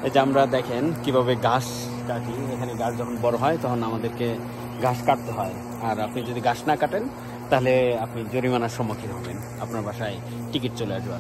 এই যে আমরা দেখেন কিভাবে ঘাস কাটি। এখানে ঘাস যখন বড় হয় তখন আমাদেরকে ঘাস কাটতে হয়। আর আপনি যদি ঘাস না কাটেন তাহলে আপনি জরিমানার সম্মুখীন হবেন, আপনার বাসায় টিকিট চলে আসবে।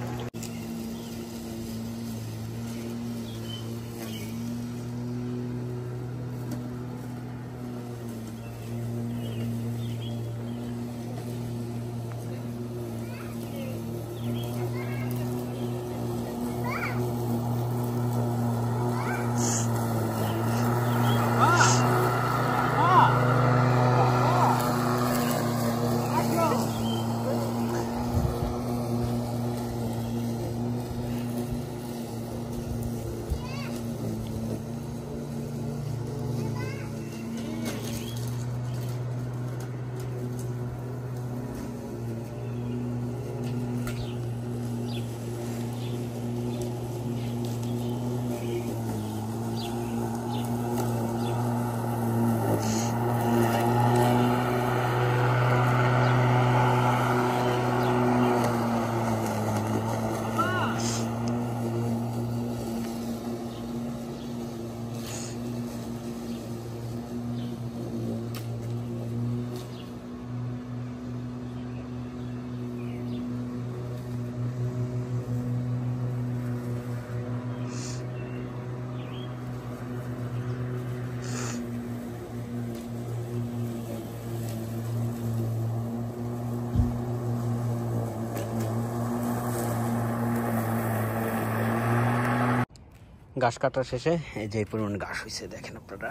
ঘাস কাটা শেষে এই যে পরিমাণ ঘাস হয়েছে দেখেন আপনারা,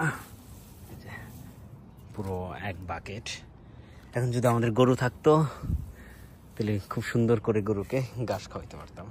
পুরো এক বাকেট। এখন যদি আমাদের গরু থাকতো তাহলে খুব সুন্দর করে গরুকে ঘাস খাওয়াইতে পারতাম।